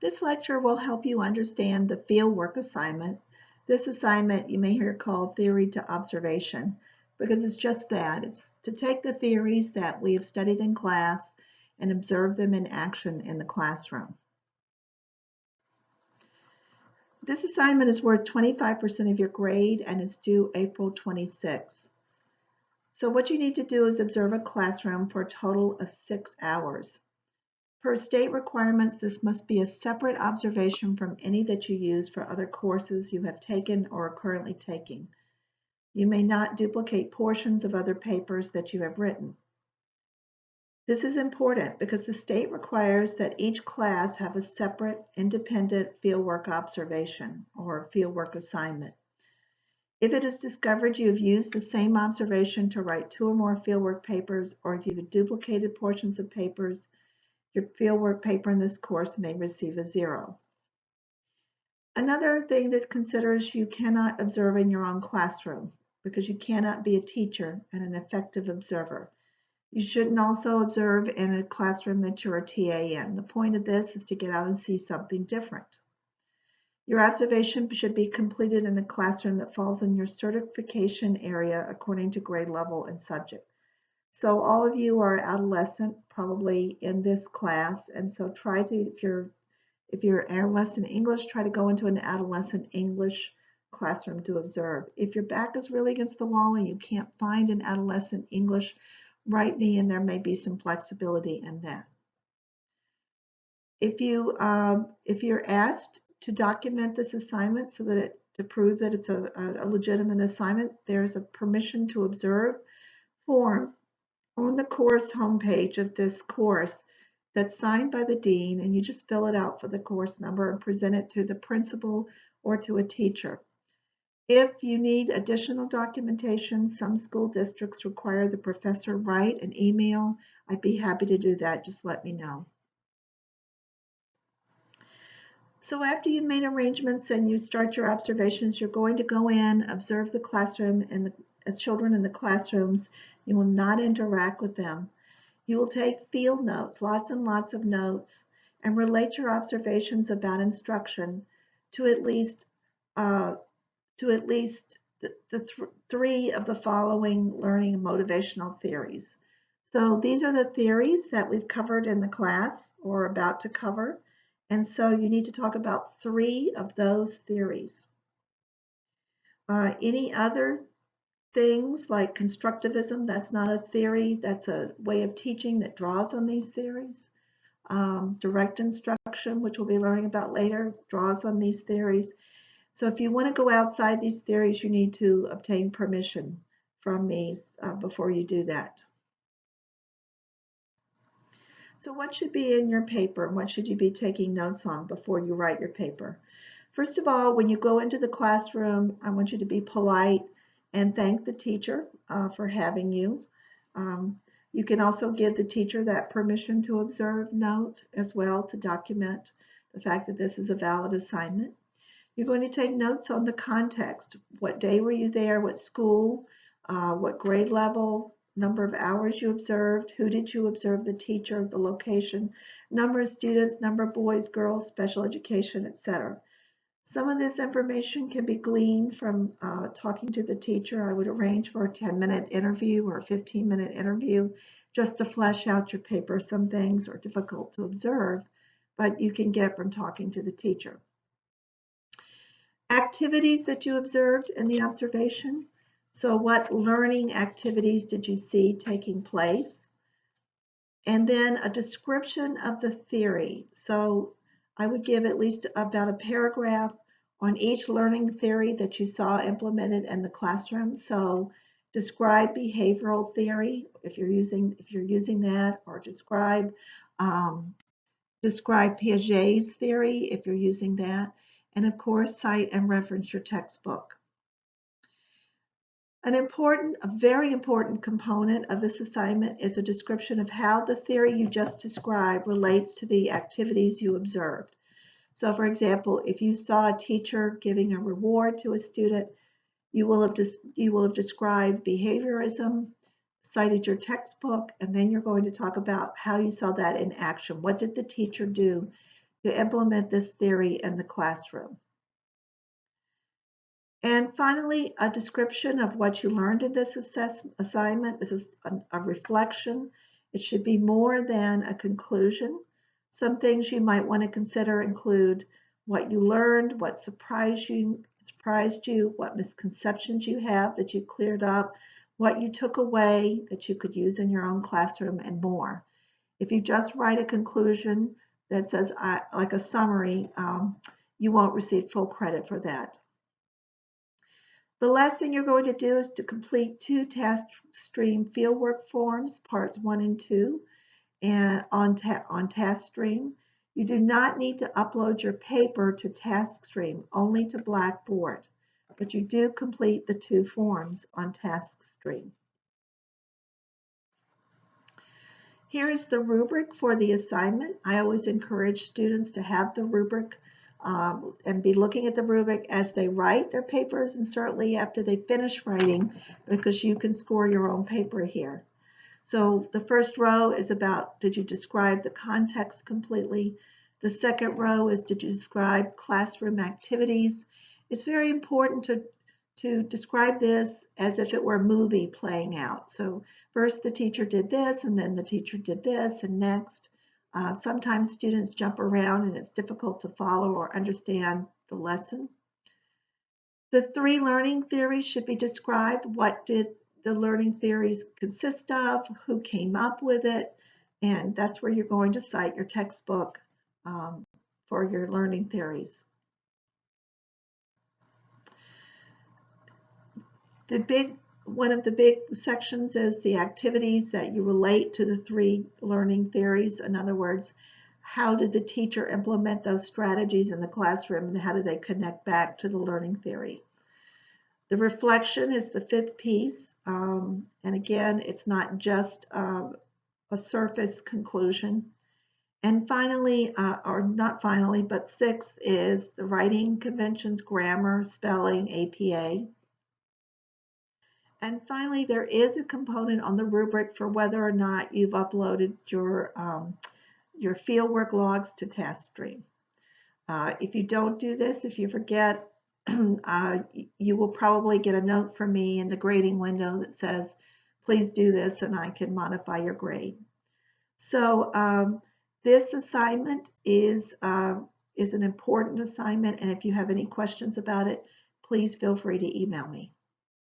This lecture will help you understand the fieldwork assignment. This assignment you may hear called theory to observation because it's just that. It's to take the theories that we have studied in class and observe them in action in the classroom. This assignment is worth 25% of your grade and it's due April 26. So what you need to do is observe a classroom for a total of 6 hours. Per state requirements, this must be a separate observation from any that you use for other courses you have taken or are currently taking. You may not duplicate portions of other papers that you have written. This is important because the state requires that each class have a separate, independent fieldwork observation or fieldwork assignment. If it is discovered you have used the same observation to write 2 or more fieldwork papers, or if you have duplicated portions of papers, your fieldwork paper in this course may receive a 0. Another thing that considers you cannot observe in your own classroom because you cannot be a teacher and an effective observer. You shouldn't also observe in a classroom that you're a TA in. The point of this is to get out and see something different. Your observation should be completed in a classroom that falls in your certification area according to grade level and subject. So all of you are adolescent probably in this class, and so try to, if you're adolescent English, try to go into an adolescent English classroom to observe. If your back is really against the wall and you can't find an adolescent English, write me and there may be some flexibility in that. If you're asked to document this assignment so that to prove that it's a legitimate assignment, there's a permission to observe form on the course homepage of this course that's signed by the dean, and you just fill it out for the course number and present it to the principal or to a teacher. If you need additional documentation, some school districts require the professor write an email. I'd be happy to do that. Just let me know. So after you've made arrangements and you start your observations, you're going to go in, observe the classroom and as children in the classrooms. You will not interact with them. You will take field notes, lots and lots of notes, and relate your observations about instruction to at least three of the following learning and motivational theories. So these are the theories that we've covered in the class or about to cover. And so you need to talk about 3 of those theories. Any other things like constructivism, that's not a theory, that's a way of teaching that draws on these theories. Direct instruction, which we'll be learning about later, draws on these theories. So if you want to go outside these theories, you need to obtain permission from me before you do that. So what should be in your paper and what should you be taking notes on before you write your paper? First of all, when you go into the classroom, I want you to be polite and thank the teacher for having you. You can also give the teacher that permission to observe note as well to document the fact that this is a valid assignment. You're going to take notes on the context. What day were you there? What school? What grade level? Number of hours you observed? Who did you observe? The teacher, the location, number of students, number of boys, girls, special education, etc. Some of this information can be gleaned from talking to the teacher. I would arrange for a 10-minute interview or a 15-minute interview just to flesh out your paper. Some things are difficult to observe, but you can get from talking to the teacher. Activities that you observed in the observation. So what learning activities did you see taking place? And then a description of the theory. So I would give at least about a paragraph on each learning theory that you saw implemented in the classroom. So describe behavioral theory if you're using that, or describe Piaget's theory if you're using that, and of course cite and reference your textbook. A very important component of this assignment is a description of how the theory you just described relates to the activities you observed. So for example, if you saw a teacher giving a reward to a student, you will have described behaviorism, cited your textbook, and then you're going to talk about how you saw that in action. What did the teacher do to implement this theory in the classroom. And finally, a description of what you learned in this assignment. This is a reflection. It should be more than a conclusion. Some things you might want to consider include what you learned, what surprised you, what misconceptions you have that you cleared up, what you took away that you could use in your own classroom, and more. If you just write a conclusion that says like a summary, you won't receive full credit for that. The last thing you're going to do is to complete 2 task stream fieldwork forms, parts 1 and 2, and on task stream. You do not need to upload your paper to task stream, only to Blackboard, but you do complete the 2 forms on task stream. Here is the rubric for the assignment. I always encourage students to have the rubric and be looking at the rubric as they write their papers, and certainly after they finish writing, because you can score your own paper here. So the first row is about, did you describe the context completely? The second row is, did you describe classroom activities? It's very important to describe this as if it were a movie playing out. So first the teacher did this, and then the teacher did this, and next. Sometimes students jump around and it's difficult to follow or understand the lesson. The 3 learning theories should be described. What did the learning theories consist of? Who came up with it? And that's where you're going to cite your textbook for your learning theories. One of the big sections is the activities that you relate to the 3 learning theories. In other words, how did the teacher implement those strategies in the classroom, and how do they connect back to the learning theory? The reflection is the 5th piece, and again, it's not just a surface conclusion. And finally, or not finally, but 6th is the writing conventions, grammar, spelling, APA. And finally, there is a component on the rubric for whether or not you've uploaded your fieldwork logs to TaskStream. If you don't do this, if you forget, you will probably get a note from me in the grading window that says, please do this, and I can modify your grade. So this assignment is an important assignment, and if you have any questions about it, please feel free to email me.